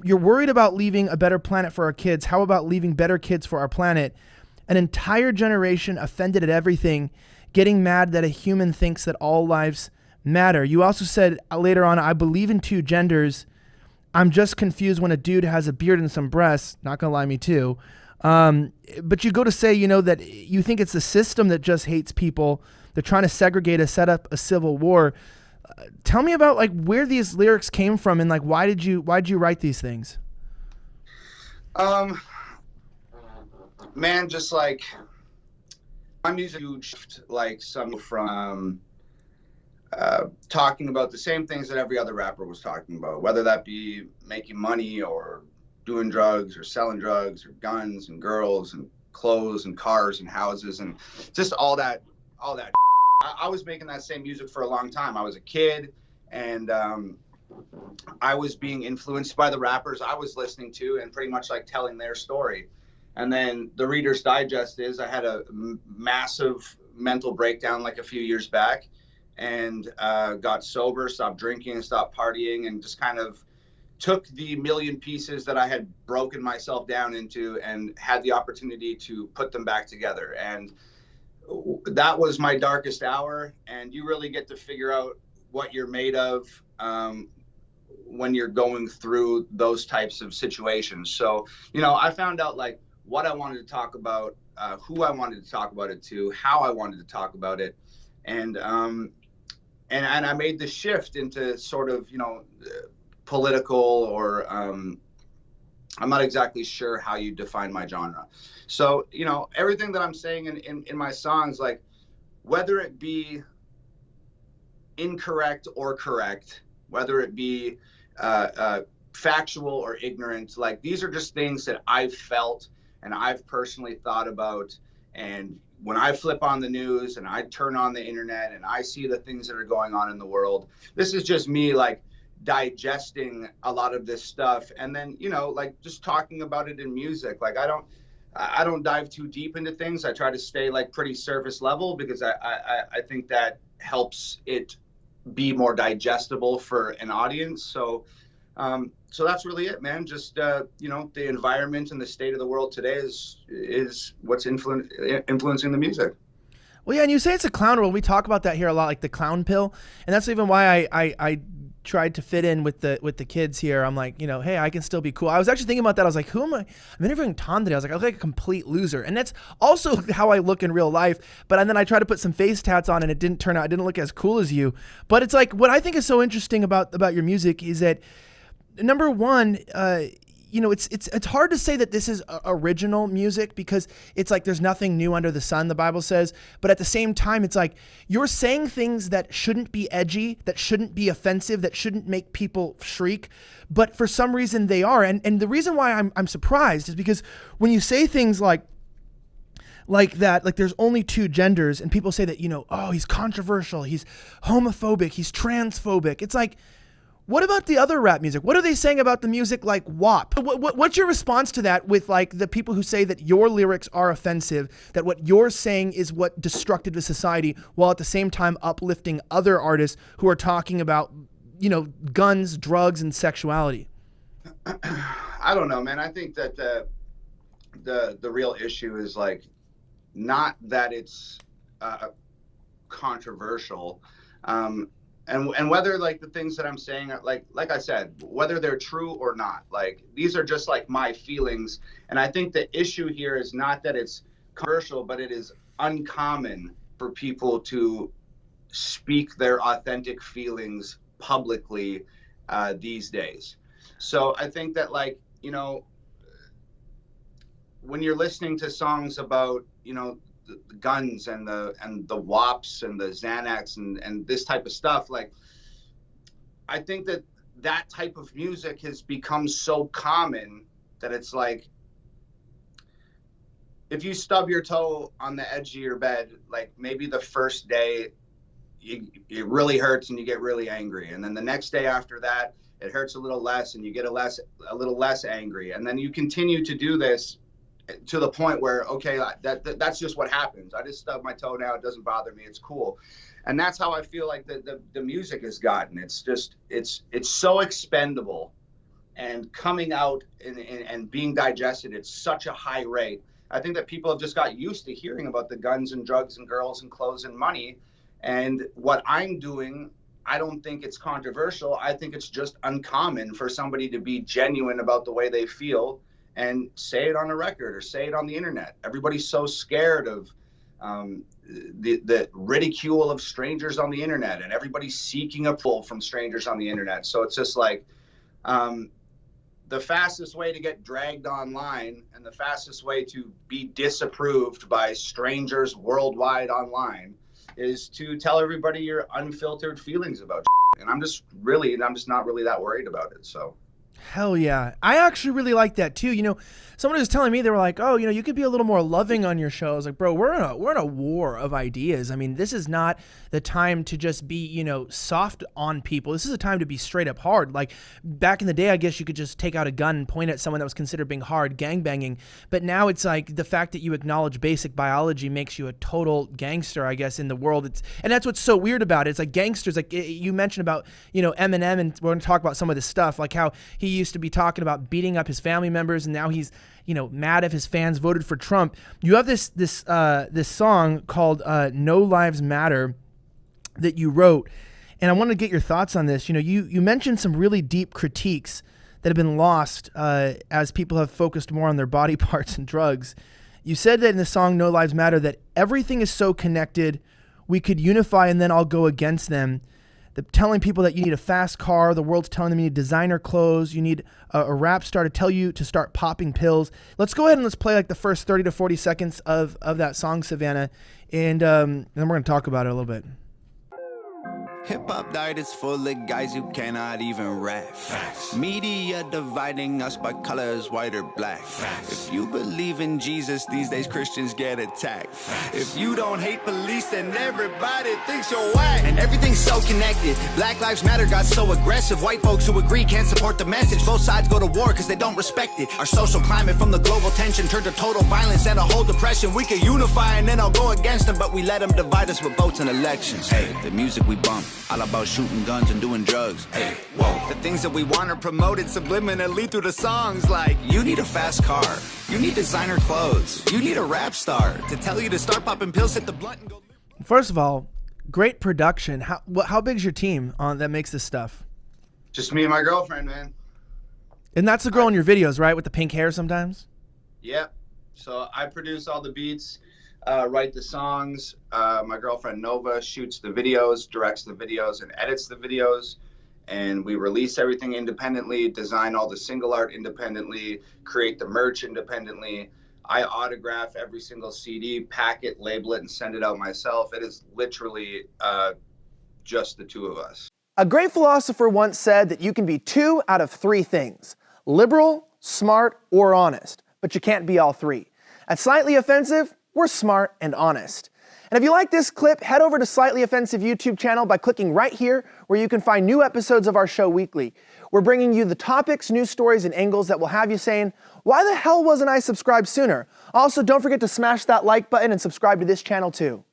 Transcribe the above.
You're worried about leaving a better planet for our kids. How about leaving better kids for our planet? An entire generation offended at everything, getting mad that a human thinks that all lives matter. You also said later on, I believe in two genders. I'm just confused when a dude has a beard and some breasts. Not gonna lie, me too. But you go to say, that you think it's the system that just hates people. They're trying to segregate us, set up a civil war. Tell me about like where these lyrics came from and like why did you write these things? Um, Man, just like my music, huge, like some from talking about the same things that every other rapper was talking about, whether that be making money or doing drugs or selling drugs or guns and girls and clothes and cars and houses and just all that. I was making that same music for a long time. I was a kid, and I was being influenced by the rappers I was listening to and pretty much like telling their story. And then the Reader's Digest is I had a massive mental breakdown like a few years back, and got sober, stopped drinking, stopped partying, and just kind of took the million pieces that I had broken myself down into and had the opportunity to put them back together. And that was my darkest hour. And you really get to figure out what you're made of when you're going through those types of situations. So, I found out like what I wanted to talk about, who I wanted to talk about it to, how I wanted to talk about it. And I made the shift into sort of, political or I'm not exactly sure how you define my genre. So, everything that I'm saying in my songs, like whether it be incorrect or correct, whether it be factual or ignorant, like these are just things that I've felt and I've personally thought about. And when I flip on the news and I turn on the internet and I see the things that are going on in the world, this is just me like digesting a lot of this stuff and then like just talking about it in music. Like I don't dive too deep into things. I try to stay like pretty surface level because I think that helps it be more digestible for an audience. So that's really it, man. Just the environment and the state of the world today is what's influencing the music. Well, yeah, and you say it's a clown role. We talk about that here a lot, like the clown pill, and that's even why I tried to fit in with the kids here. I'm like, hey, I can still be cool. I was actually thinking about that. I was like, who am I? I'm interviewing Tom today. I was like, I look like a complete loser, and that's also how I look in real life. But and then I tried to put some face tats on, and it didn't turn out. I didn't look as cool as you. But it's like what I think is so interesting about your music is that number one, it's hard to say that this is original music because it's like there's nothing new under the sun, the Bible says. But at the same time, it's like you're saying things that shouldn't be edgy, that shouldn't be offensive, that shouldn't make people shriek. But for some reason they are. And the reason why I'm surprised is because when you say things like that, like there's only two genders, and people say that, oh, he's controversial, he's homophobic, he's transphobic. It's like, what about the other rap music? What are they saying about the music like WAP? What's your response to that with like the people who say that your lyrics are offensive, that what you're saying is what destructive to society, while at the same time uplifting other artists who are talking about, guns, drugs, and sexuality? I don't know, man. I think that the real issue is like not that it's controversial. And whether like the things that I'm saying, like I said, whether they're true or not, like these are just like my feelings. And I think the issue here is not that it's controversial, but it is uncommon for people to speak their authentic feelings publicly these days. So I think that like, when you're listening to songs about, the guns and the WAPs and the Xanax and this type of stuff, like I think that type of music has become so common that it's like if you stub your toe on the edge of your bed, like maybe the first day it really hurts and you get really angry, and then the next day after that it hurts a little less and you get a little less angry, and then you continue to do this to the point where, okay, that's just what happens. I just stub my toe now. It doesn't bother me. It's cool. And that's how I feel like the music has gotten. It's just, it's so expendable. and coming out and being digested at such a high rate. I think that people have just got used to hearing about the guns and drugs and girls and clothes and money. And what I'm doing, I don't think it's controversial. I think it's just uncommon for somebody to be genuine about the way they feel and say it on a record or say it on the internet. Everybody's so scared of the ridicule of strangers on the internet, and everybody's seeking approval from strangers on the internet. So it's just like, the fastest way to get dragged online and the fastest way to be disapproved by strangers worldwide online is to tell everybody your unfiltered feelings about shit. And I'm just not really that worried about it. So hell yeah. I actually really like that too. You know, someone was telling me, they were like, oh, you know, you could be a little more loving on your show. I was like, bro, we're in a war of ideas. I mean, this is not the time to just be, you know, soft on people. This is a time to be straight up hard. Like back in the day, I guess you could just take out a gun and point at someone that was considered being hard, gangbanging. But now it's like the fact that you acknowledge basic biology makes you a total gangster, I guess, in the world. And that's what's so weird about it. It's like gangsters, like you mentioned about, you know, Eminem, and we're going to talk about some of this stuff, like how he used to be talking about beating up his family members, and now he's, you know, mad if his fans voted for Trump. You have this song called No Lives Matter that you wrote, and I wanted to get your thoughts on this. You know, you mentioned some really deep critiques that have been lost as people have focused more on their body parts and drugs. You said that in the song No Lives Matter that everything is so connected, we could unify and then I'll go against them. Telling people that you need a fast car, the world's telling them you need designer clothes, you need a rap star to tell you to start popping pills. Let's go ahead and let's play like the first 30 to 40 seconds of that song, Savannah, and then we're going to talk about it a little bit. Hip-hop diet is full of guys who cannot even rap. Facts. Media dividing us by colors, white or black. Facts. If you believe in Jesus, these days Christians get attacked. Facts. If you don't hate police, then everybody thinks you're whack. And everything's so connected. Black Lives Matter got so aggressive. White folks who agree can't support the message. Both sides go to war because they don't respect it. Our social climate from the global tension turned to total violence and a whole depression. We could unify and then I'll go against them, but we let them divide us with votes and elections. Hey, the music we bump, all about shooting guns and doing drugs. Hey, whoa. The things that we want are promoted subliminally through the songs, like you need a fast car, you need designer clothes, you need a rap star to tell you to start popping pills, hit the blunt and go. First of all, great production. How big's your team that makes this stuff? Just me and my girlfriend, man. And that's the girl in your videos, right? With the pink hair sometimes? Yep. So I produce all the beats, write the songs. My girlfriend Nova shoots the videos, directs the videos, and edits the videos. And we release everything independently, design all the single art independently, create the merch independently. I autograph every single CD, pack it, label it, and send it out myself. It is literally just the two of us. A great philosopher once said that you can be 2 out of 3 things: liberal, smart, or honest, but you can't be all 3. At Slightly Offensive, we're smart and honest. And if you like this clip, head over to Slightly Offensive YouTube channel by clicking right here, where you can find new episodes of our show weekly. We're bringing you the topics, news stories, and angles that will have you saying, why the hell wasn't I subscribed sooner? Also, don't forget to smash that like button and subscribe to this channel too.